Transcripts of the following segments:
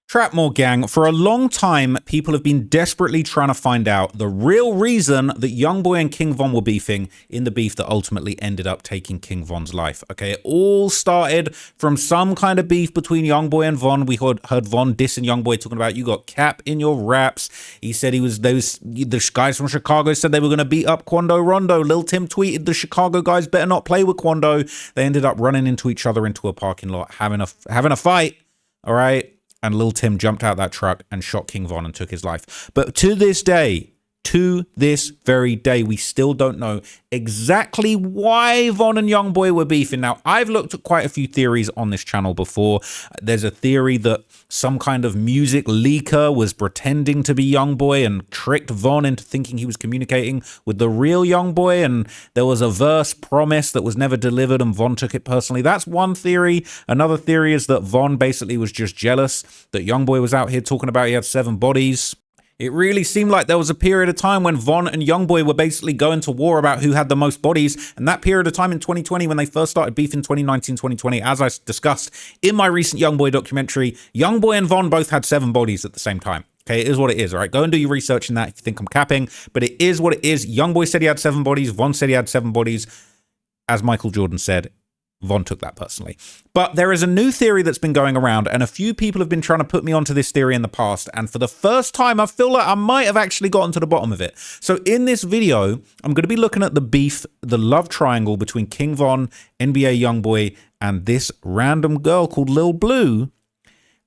Trapmore gang, for a long time, people have been desperately trying to find out the real reason that YoungBoy and King Von were beefing in the beef that ultimately ended up taking King Von's life. Okay, it all started from some kind of beef between YoungBoy and Von. We heard Von dissing YoungBoy, talking about, you got cap in your raps. He said the guys from Chicago said they were going to beat up Quando Rondo. Lil Tim tweeted the Chicago guys better not play with Quando. They ended up running into each other into a parking lot, having a fight. All right. And Lil Tim jumped out that truck and shot King Von and took his life. But to this very day, we still don't know exactly why Von and YoungBoy were beefing. Now, I've looked at quite a few theories on this channel before. There's a theory that some kind of music leaker was pretending to be YoungBoy and tricked Von into thinking he was communicating with the real YoungBoy, and there was a verse promise that was never delivered and Von took it personally. That's one theory. Another theory is that Von basically was just jealous that YoungBoy was out here talking about he had 7 bodies. It really seemed like there was a period of time when Von and YoungBoy were basically going to war about who had the most bodies. And that period of time in 2020, when they first started beefing 2019, 2020, as I discussed in my recent YoungBoy documentary, YoungBoy and Von both had 7 bodies at the same time. Okay, it is what it is, all right? Go and do your research in that if you think I'm capping. But it is what it is. YoungBoy said he had 7 bodies. Von said he had 7 bodies. As Michael Jordan said, Von took that personally. But there is a new theory that's been going around, and a few people have been trying to put me onto this theory in the past, and for the first time I feel like I might have actually gotten to the bottom of it. So in this video, I'm going to be looking at the beef, the love triangle between King Von, NBA YoungBoy, and this random girl called Lil Blue,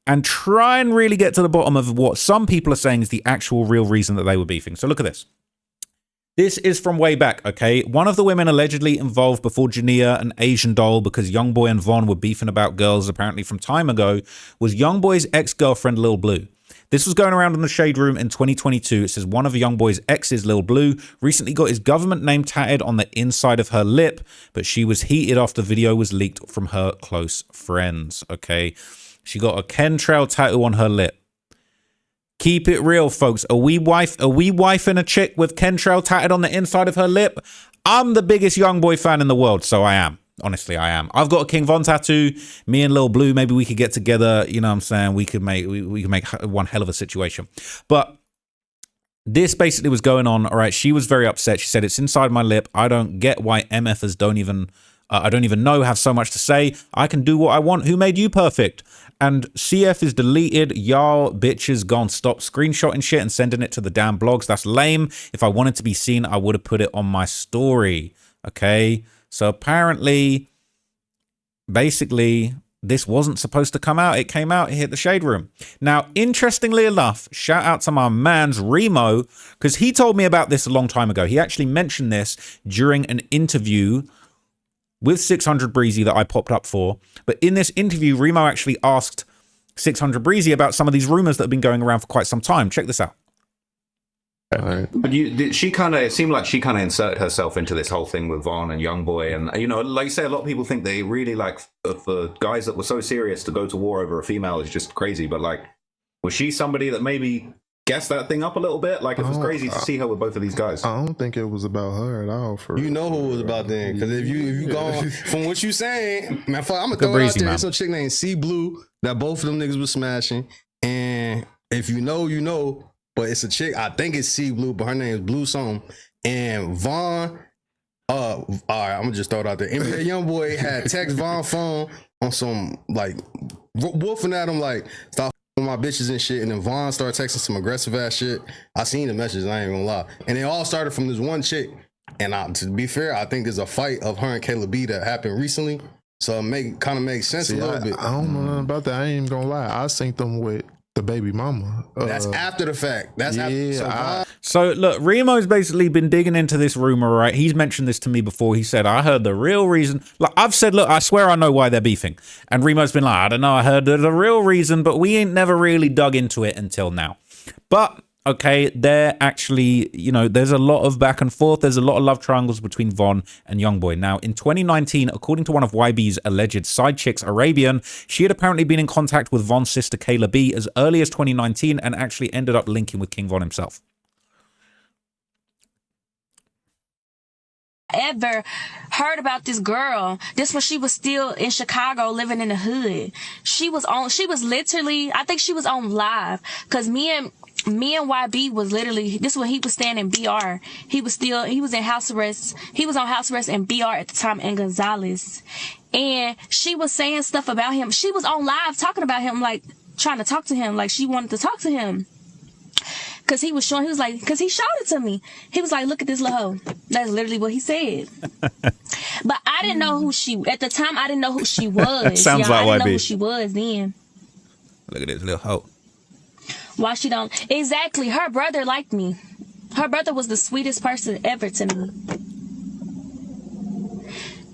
and try and really get to the bottom of what some people are saying is the actual real reason that they were beefing. So look at this. This is from way back, okay? One of the women allegedly involved before Jania, an Asian doll, because YoungBoy and Von were beefing about girls apparently from time ago, was YoungBoy's ex-girlfriend Lil Blue. This was going around in the Shade Room in 2022. It says one of YoungBoy's exes, Lil Blue, recently got his government name tatted on the inside of her lip, but she was heated after the video was leaked from her close friends, okay? She got a chemtrail tattoo on her lip. Keep it real, folks. Are we wifing a chick with chemtrail tatted on the inside of her lip? I'm the biggest YoungBoy fan in the world, so I am. Honestly, I am. I've got a King Von tattoo. Me and Lil Blue, maybe we could get together. You know what I'm saying? We could make one hell of a situation. But this basically was going on. All right, she was very upset. She said, it's inside my lip. I don't get why MFers don't even know, have so much to say. I can do what I want. Who made you perfect? And CF is deleted. Y'all bitches gone stop screenshotting shit and sending it to the damn blogs. That's lame. If I wanted to be seen, I would have put it on my story. Okay. So apparently, basically, this wasn't supposed to come out. It came out, it hit the Shade Room. Now, interestingly enough, shout out to my man's Remo, because he told me about this a long time ago. He actually mentioned this during an interview with 600 Breezy that I popped up for. But in this interview, Remo actually asked 600 Breezy about some of these rumors that have been going around for quite some time. Check this out. But it seemed like she kind of inserted herself into this whole thing with Von and YoungBoy. And, you know, like you say, a lot of people think they really, like, for guys that were so serious to go to war over a female is just crazy. But, like, was she somebody that maybe guess that thing up a little bit? Like, it was crazy to see her with both of these guys. I don't think it was about her at all. You know who it was about then, because if you go from what you saying, man, I'm gonna throw it out there. There's a chick named C Blue that both of them niggas was smashing, and if you know, you know. But it's a chick. I think it's C Blue, but her name is Blue something. And Von, all right, I'm gonna just throw it out there. NBA YoungBoy had text Von phone on some like wolfing at him like stop my bitches and shit, and then Von started texting some aggressive ass shit. I seen the message, I ain't gonna lie, and it all started from this one chick. And to be fair, I think there's a fight of her and Kayla B that happened recently, so it kind of makes sense. See, a little bit. I don't know nothing about that. I ain't even gonna lie, I synced them with the baby mama. That's after the fact. That's yeah. So look, Remo's basically been digging into this rumor, right? He's mentioned this to me before. He said, I heard the real reason. Like I've said, look, I swear I know why they're beefing. And Remo's been like, I don't know, I heard the real reason, but we ain't never really dug into it until now. But okay, they're actually, you know, there's a lot of back and forth. There's a lot of love triangles between Von and YoungBoy. Now, in 2019, according to one of YB's alleged side chicks, Arabian, she had apparently been in contact with Von's sister Kayla B as early as 2019 and actually ended up linking with King Von himself. ever heard about this girl. This when she was still in Chicago living in the hood. She was literally, I think she was on live, because me and YB was literally, this when he was staying in BR. He was in house arrest. He was on house arrest in BR at the time in Gonzales. And she was saying stuff about him. She was on live talking about him, like trying to talk to him, like she wanted to talk to him. Cause he was showing, cause he showed it to me. He was like, look at this little hoe. That's literally what he said. But I didn't know who at the time, I didn't know who she was. Sounds like I didn't YB. know who she was then. Look at this little hoe. Why she don't? Exactly. Her brother liked me. Her brother was the sweetest person ever to me.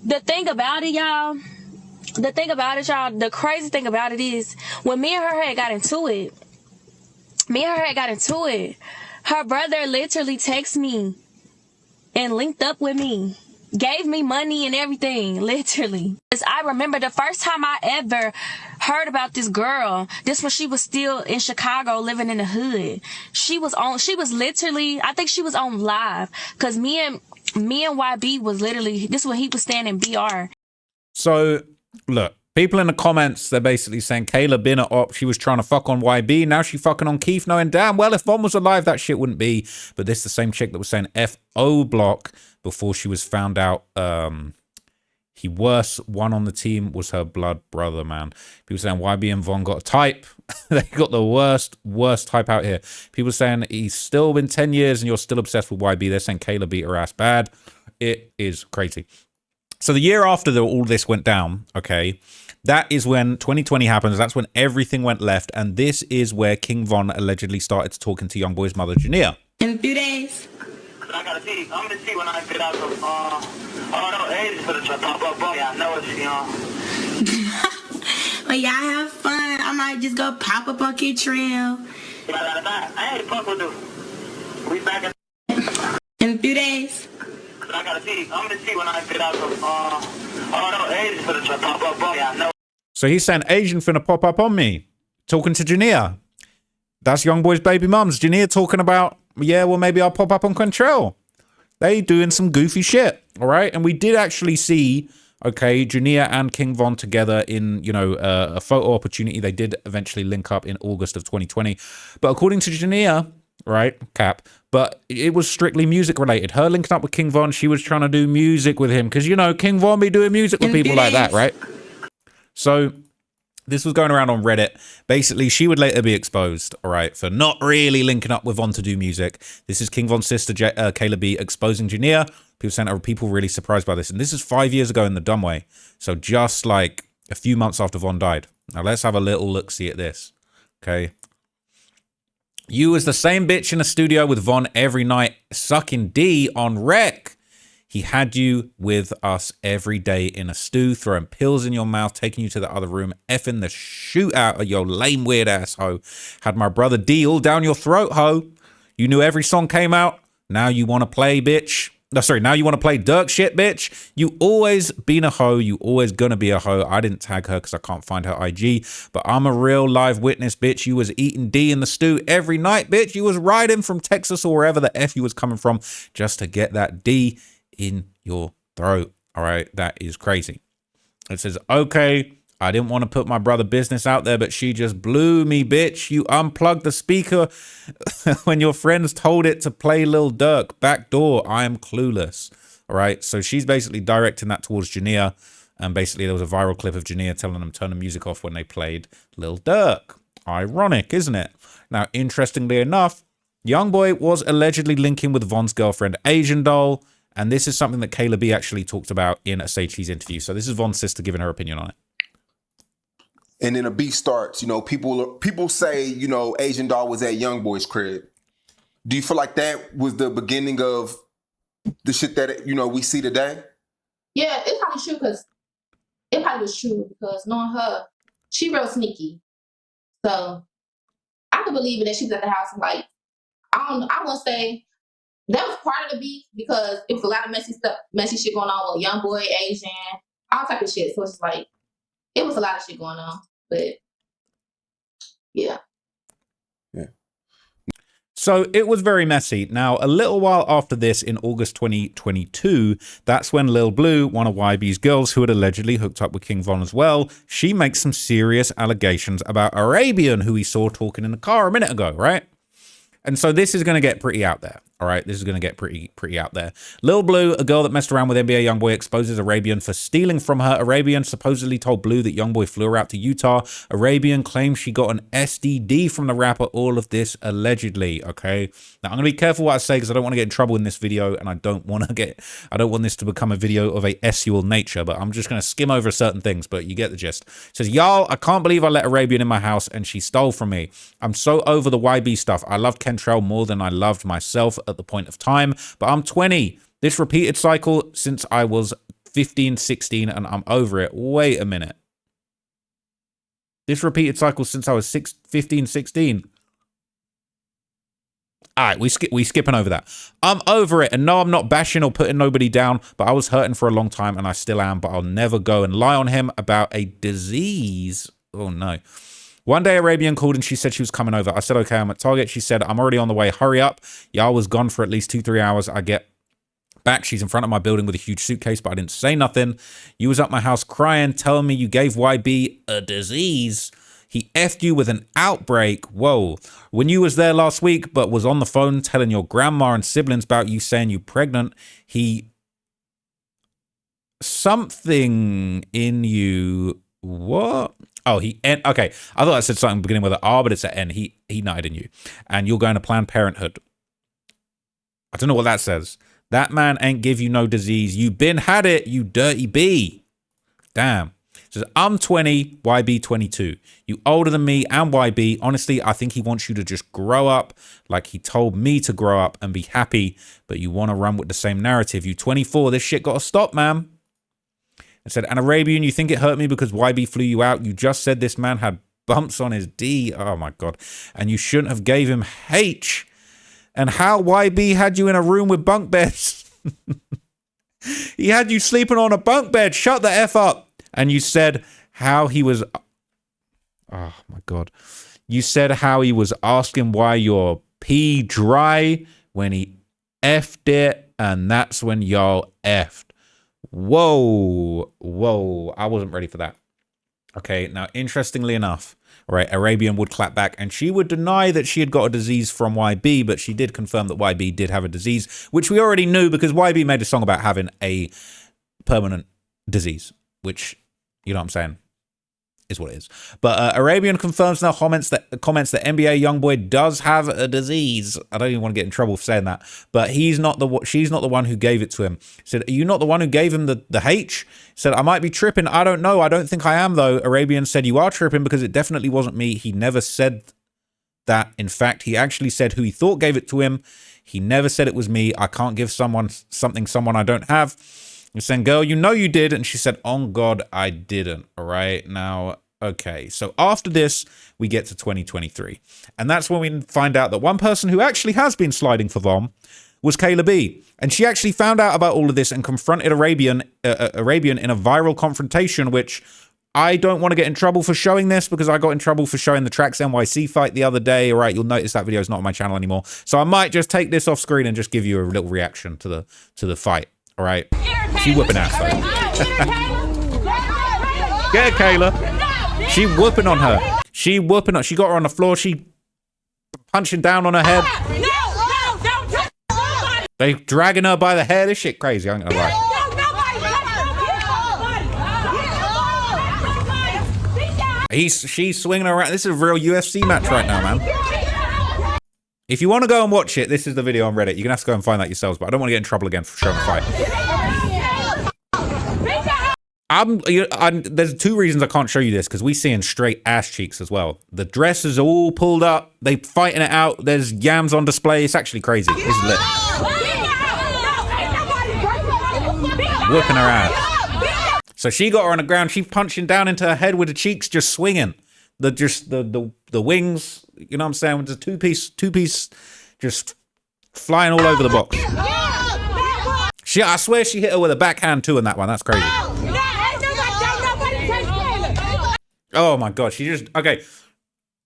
The thing about it, y'all, the crazy thing about it is, when me and her had got into it, her brother literally texted me and linked up with me, gave me money and everything, literally. I remember the first time I ever heard about this girl, this when she was still in Chicago living in the hood. She was literally, I think she was on live, because me and YB was literally, this when he was staying in BR. So, look, people in the comments, they're basically saying Kayla been at op, she was trying to fuck on YB, now she fucking on Keith, knowing damn well if Von was alive, that shit wouldn't be. But this is the same chick that was saying F.O. block before she was found out he worse one on the team was her blood brother, man. People saying YB and Von got a type. They got the worst type out here. People saying he's still been 10 years and you're still obsessed with YB. They're saying Kayla beat her ass bad. It is crazy. So the year after all this went down, okay, that is when 2020 happens. That's when everything went left. And this is where King Von allegedly started talking to YoungBoy's mother, Jania. In a few days. I gotta see. I'm gonna see when I get out of no age for the pop up. Yeah, I know it's Well, y'all have fun. I might just go pop up on Kid Trail. I ain't fuck with you. We back in a few days. I gotta see. I'm gonna see when I get out of no age for the pop up. Yeah, I know. So he's saying Asian finna pop up on me. Talking to Jania. That's YoungBoy's baby mums. Jania talking about, yeah, well, maybe I'll pop up on Control. They doing some goofy shit, all right? And we did actually see, okay, Jania and King Von together in, you know, a photo opportunity. They did eventually link up in August of 2020. But according to Jania, right, Cap, but it was strictly music related. Her linking up with King Von, she was trying to do music with him. Because, you know, King Von be doing music with people like that, right? So this was going around on Reddit. Basically, she would later be exposed, all right, for not really linking up with Von to do music. This is King Von's sister, Kayla B, exposing Jania. People saying, are people really surprised by this? And this is 5 years ago in the dumb way. So just like a few months after Von died. Now let's have a little look-see at this, okay? You was the same bitch in the studio with Von every night, sucking D on rec. He had you with us every day in a stew, throwing pills in your mouth, taking you to the other room, effing the shoot out of your lame weird ass hoe. Had my brother D all down your throat, hoe. You knew every song came out. Now you want to play, bitch. No, sorry, now you want to play Dirk shit, bitch. You always been a hoe. You always gonna be a hoe. I didn't tag her because I can't find her IG, but I'm a real live witness, bitch. You was eating D in the stew every night, bitch. You was riding from Texas or wherever the F you was coming from just to get that D in your throat. All right, that is crazy. It says, okay, I didn't want to put my brother business out there, but she just blew me, bitch. You unplugged the speaker when your friends told it to play Lil Durk. Backdoor, I am clueless. All right, so she's basically directing that towards Jania. And basically there was a viral clip of Jania telling them turn the music off when they played Lil Durk. Ironic, isn't it? Now, interestingly enough, YoungBoy was allegedly linking with Von's girlfriend, Asian Doll. And this is something that Kayla B actually talked about in a Say Cheese interview. So this is Von's sister giving her opinion on it. And then a beef starts. You know, people say, you know, Asian Doll was at YoungBoy's crib. Do you feel like that was the beginning of the shit that, you know, we see today? Yeah, it's probably true because it probably was true because knowing her, she real sneaky. So I could believe it that she was at the house. Like, I won't say that was part of the beef because it was a lot of messy shit going on with YoungBoy, Asian, all type of shit. So it's just like, it was a lot of shit going on, but yeah. So it was very messy. Now, a little while after this, in August 2022, that's when Lil Blue, one of YB's girls who had allegedly hooked up with King Von as well, she makes some serious allegations about Arabian, who we saw talking in the car a minute ago, right? And so this is going to get pretty out there. All right, this is going to get pretty out there. Lil Blue, a girl that messed around with NBA YoungBoy, exposes Arabian for stealing from her. Arabian supposedly told Blue that YoungBoy flew her out to Utah. Arabian claims she got an STD from the rapper. All of this allegedly, okay? Now, I'm going to be careful what I say because I don't want to get in trouble in this video, and I don't want this to become a video of a sexual nature, but I'm just going to skim over certain things, but you get the gist. It says, y'all, I can't believe I let Arabian in my house and she stole from me. I'm so over the YB stuff. I loved Kentrell more than I loved myself at the point of time, but I'm 20. This repeated cycle since I was 15, 16, and I'm over it. Wait a minute. This repeated cycle since I was 15, 16. All right, we skipping over that. I'm over it, and no, I'm not bashing or putting nobody down, but I was hurting for a long time, and I still am, but I'll never go and lie on him about a disease. Oh, no. One day, Arabian called and she said she was coming over. I said, okay, I'm at Target. She said, I'm already on the way. Hurry up. Y'all was gone for at least 2-3 hours. I get back. She's in front of my building with a huge suitcase, but I didn't say nothing. You was at my house crying, telling me you gave YB a disease. He effed you with an outbreak. Whoa. When you was there last week, but was on the phone telling your grandma and siblings about you saying you pregnant, he... Something in you... What? Oh, okay. I thought I said something beginning with an R, but it's an N. He nutted in you. And you're going to Planned Parenthood. I don't know what that says. That man ain't give you no disease. You been had it, you dirty B. Damn. It says, I'm 20, YB 22. You older than me and YB. Honestly, I think he wants you to just grow up like he told me to grow up and be happy, but you want to run with the same narrative. You 24, this shit got to stop, man. It said, and Arabian, you think it hurt me because YB flew you out? You just said this man had bumps on his D. Oh, my God. And you shouldn't have gave him H. And how YB had you in a room with bunk beds. He had you sleeping on a bunk bed. Shut the F up. And you said how he was... Oh, my God. You said how he was asking why your pee dry when he F'd it. And that's when y'all F'd. Whoa, I wasn't ready for that. Okay, now interestingly enough, right, Arabian would clap back and she would deny that she had got a disease from YB, but she did confirm that YB did have a disease, which we already knew because YB made a song about having a permanent disease, which, you know what I'm saying, is what it is. But Arabian confirms now comments that NBA YoungBoy does have a disease. I don't even want to get in trouble for saying that, but she's not the one who gave it to him. Said, are you not the one who gave him the H? Said, I might be tripping. I don't know. I don't think I am though. Arabian said, you are tripping because it definitely wasn't me. He never said that. In fact, he actually said who he thought gave it to him. He never said it was me. I can't give someone I don't have. You're saying, girl, you know you did. And she said, on God, I didn't. All right. Now, okay. So after this, we get to 2023. And that's when we find out that one person who actually has been sliding for Vom was Kayla B. And she actually found out about all of this and confronted Arabian in a viral confrontation, which I don't want to get in trouble for showing this because I got in trouble for showing the Tracks NYC fight the other day. All right, you'll notice that video is not on my channel anymore. So I might just take this off screen and just give you a little reaction to the fight. All right, she whooping ass though. Get her, Kayla. She whooping on her. She got her on the floor. She punching down on her head. They dragging her by the hair. This shit crazy. I ain't gonna lie. She's swinging around. This is a real UFC match right now, man. If you want to go and watch it, this is the video on Reddit. You're gonna have to go and find that yourselves, but I don't want to get in trouble again for showing the fight. There's two reasons I can't show you this, because we seeing straight ass cheeks as well. The dress is all pulled up. They fighting it out. There's yams on display. It's actually crazy. It's lit. Whooping her ass. So she got her on the ground. She's punching down into her head with the cheeks, just swinging. The wings, you know what I'm saying, with the two piece just flying all over the box. I swear she hit her with a backhand too in that one. That's crazy. Oh my God, she just, okay.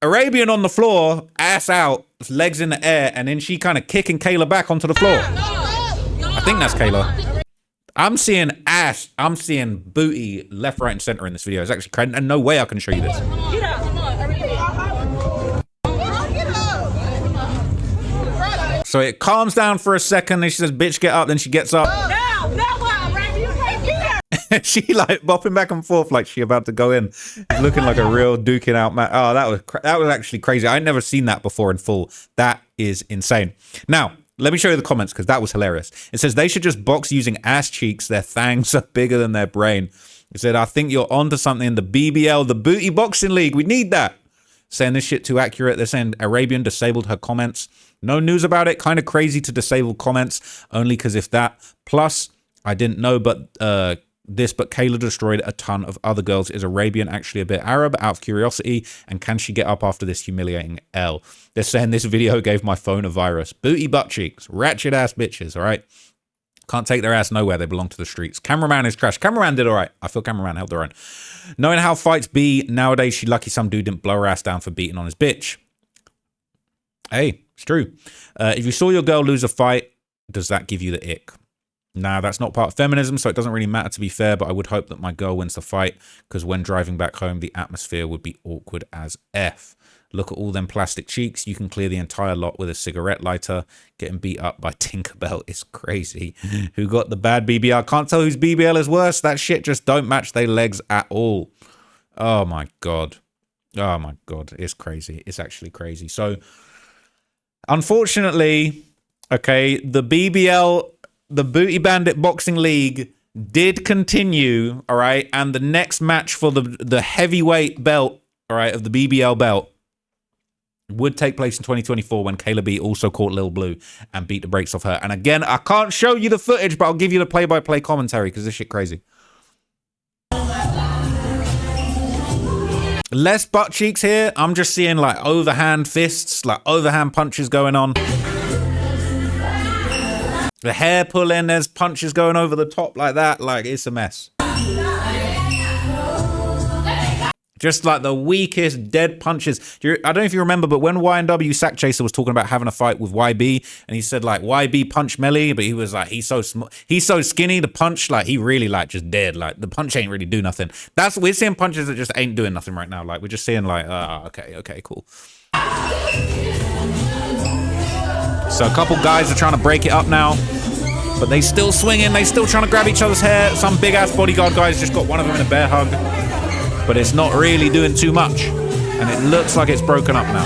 Arabian on the floor, ass out, legs in the air, and then she kind of kicking Kayla back onto the floor. I think that's Kayla. I'm seeing ass. I'm seeing booty left, right, and center in this video. It's actually crazy, and no way I can show you this. So it calms down for a second, and she says, "Bitch, get up." Then she gets up. She like bopping back and forth like she about to go in, looking like a real duking out man. Oh, that was actually crazy. I'd never seen that before in full. That is insane. Now let me show you the comments because that was hilarious. It says they should just box using ass cheeks. Their fangs are bigger than their brain. It said, I think you're onto something. The BBL, the Booty Boxing League. We need that. Saying this shit too accurate. They're saying Arabian disabled her comments. No news about it. Kind of crazy to disable comments only because if that. Plus, I didn't know, but but Kayla destroyed a ton of other girls. Is Arabian actually a bit Arab out of curiosity? And can she get up after this humiliating L? They're saying this video gave my phone a virus. Booty butt cheeks. Ratchet ass bitches, all right? Can't take their ass nowhere. They belong to the streets. Cameraman is trash. Cameraman did all right. I feel cameraman held their own. Knowing how fights be nowadays, she lucky some dude didn't blow her ass down for beating on his bitch. Hey, it's true. If you saw your girl lose a fight, does that give you the ick? Nah, that's not part of feminism, so it doesn't really matter to be fair, but I would hope that my girl wins the fight, because when driving back home, the atmosphere would be awkward as F. Look at all them plastic cheeks. You can clear the entire lot with a cigarette lighter. Getting beat up by Tinkerbell is crazy. Who got the bad BBL? Can't tell whose BBL is worse. That shit just don't match their legs at all. Oh my God. Oh my God. It's crazy. It's actually crazy. So, unfortunately, okay, the BBL... the Booty Bandit Boxing League did continue, all right? And the next match for the heavyweight belt, all right, of the BBL belt would take place in 2024 when Kayla B also caught Lil Blue and beat the brakes off her. And again, I can't show you the footage, but I'll give you the play-by-play commentary because this shit crazy. Less butt cheeks here. I'm just seeing like overhand fists, like overhand punches going on. The hair pulling, there's punches going over the top like that. Like, it's a mess. Just like the weakest dead punches. I don't know if you remember, but when YNW Sack Chaser was talking about having a fight with YB, and he said like YB punch Melly, but he was like, he's so skinny, the punch, like he really like just dead. Like the punch ain't really do nothing. We're seeing punches that just ain't doing nothing right now. Like we're just seeing like, okay, cool. So a couple guys are trying to break it up now, but they still swinging. They still trying to grab each other's hair. Some big ass bodyguard guys just got one of them in a bear hug, but it's not really doing too much. And it looks like it's broken up now.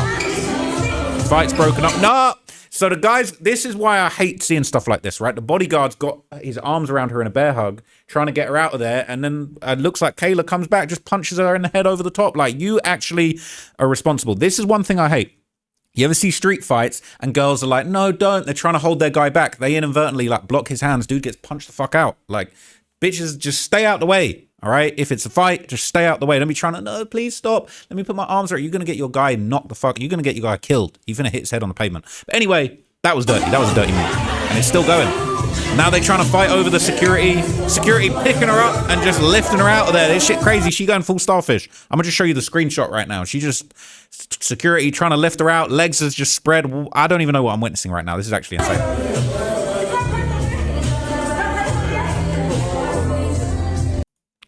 Fight's broken up. No! So the guys, this is why I hate seeing stuff like this, right? The bodyguard's got his arms around her in a bear hug, trying to get her out of there. And then it looks like Kayla comes back, just punches her in the head over the top. Like, you actually are responsible. This is one thing I hate. You ever see street fights and girls are like, no, don't. They're trying to hold their guy back. They inadvertently like block his hands. Dude gets punched the fuck out. Like, bitches, just stay out the way. All right. If it's a fight, just stay out the way. Don't be trying to, no, please stop. Let me put my arms around. You're going to get your guy knocked the fuck. You're going to get your guy killed. He's going to hit his head on the pavement. But anyway, that was dirty. That was a dirty move. And it's still going. Now they're trying to fight over the security. Security picking her up and just lifting her out of there. This shit crazy. She going full starfish. I'm going to just show you the screenshot right now. She just, security trying to lift her out. Legs is just spread. I don't even know what I'm witnessing right now. This is actually insane.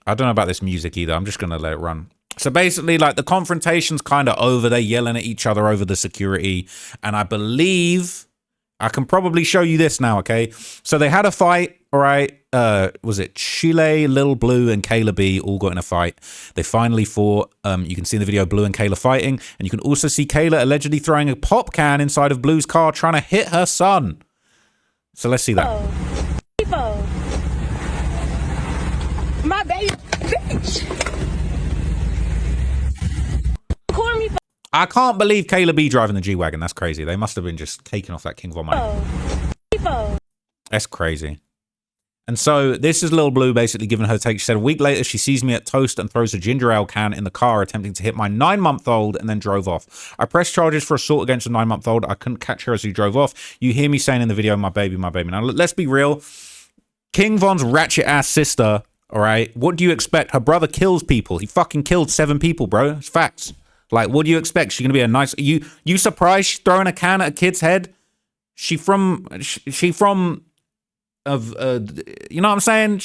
I don't know about this music either. I'm just going to let it run. So basically, like, the confrontation's kind of over. They're yelling at each other over the security. And I believe I can probably show you this now, okay? So they had a fight, all right? Was it Chile, Lil Blue, and Kayla B all got in a fight. They finally fought. You can see in the video Blue and Kayla fighting. And you can also see Kayla allegedly throwing a pop can inside of Blue's car, trying to hit her son. So let's see that. My baby bitch. I can't believe Kayla B driving the G-Wagon. That's crazy. They must have been just taking off that King Von money. That's crazy. And so this is Lil Blue basically giving her take. She said, a week later, she sees me at Toast and throws a ginger ale can in the car, attempting to hit my 9-month-old, and then drove off. I pressed charges for assault against a 9-month-old. I couldn't catch her as he drove off. You hear me saying in the video, my baby, my baby. Now, let's be real. King Von's ratchet-ass sister, all right, what do you expect? Her brother kills people. He fucking killed 7 people, bro. It's facts. Like, what do you expect? She's gonna be a nice. You surprised she's throwing a can at a kid's head? She from of you know what I'm saying?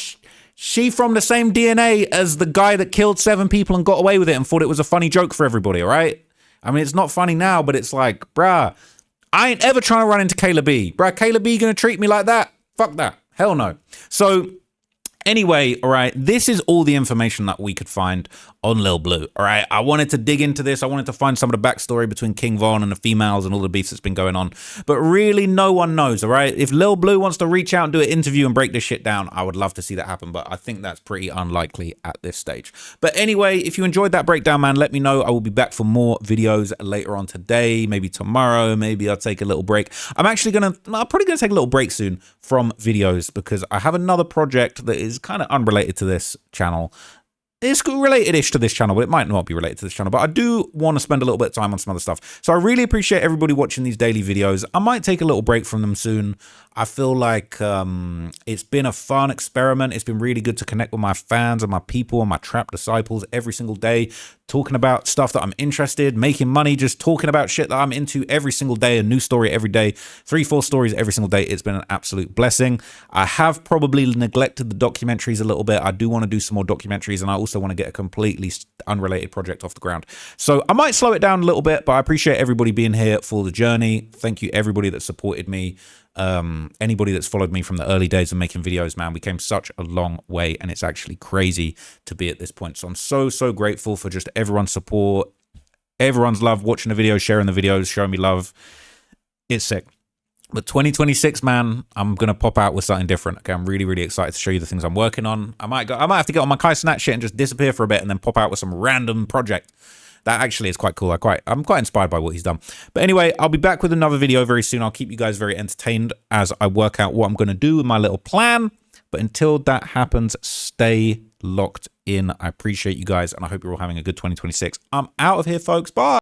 She from the same DNA as the guy that killed 7 people and got away with it and thought it was a funny joke for everybody, all right? I mean, it's not funny now, but it's like, bruh, I ain't ever trying to run into Kayla B. Bruh, Kayla B gonna treat me like that? Fuck that. Hell no. So anyway, all right, this is all the information that we could find on Lil Blue, all right? I wanted to dig into this. I wanted to find some of the backstory between King Von and the females and all the beefs that's been going on. But really, no one knows, all right? If Lil Blue wants to reach out and do an interview and break this shit down, I would love to see that happen, but I think that's pretty unlikely at this stage. But anyway, if you enjoyed that breakdown, man, let me know. I will be back for more videos later on today, maybe tomorrow. Maybe I'll take a little break. I'm probably going to take a little break soon from videos because I have another project that is kind of unrelated to this channel. It's related-ish to this channel, but it might not be related to this channel. But I do want to spend a little bit of time on some other stuff. So I really appreciate everybody watching these daily videos. I might take a little break from them soon. I feel like it's been a fun experiment. It's been really good to connect with my fans and my people and my trap disciples every single day, talking about stuff that I'm interested, making money, just talking about shit that I'm into every single day, a new story every day, 3-4 stories every single day. It's been an absolute blessing. I have probably neglected the documentaries a little bit. I do want to do some more documentaries, and I also want to get a completely unrelated project off the ground. So I might slow it down a little bit, but I appreciate everybody being here for the journey. Thank you everybody that supported me. Anybody that's followed me from the early days of making videos, man, we came such a long way, and it's actually crazy to be at this point. So I'm so grateful for just everyone's support, everyone's love, watching the videos, sharing the videos, showing me love. It's sick. But 2026, man, I'm gonna pop out with something different. Okay, I'm really excited to show you the things I'm working on. I might have to get on my Kai Cenat shit and just disappear for a bit and then pop out with some random project. That actually is quite cool. I'm quite inspired by what he's done. But anyway, I'll be back with another video very soon. I'll keep you guys very entertained as I work out what I'm going to do with my little plan. But until that happens, stay locked in. I appreciate you guys, and I hope you're all having a good 2026. I'm out of here, folks. Bye.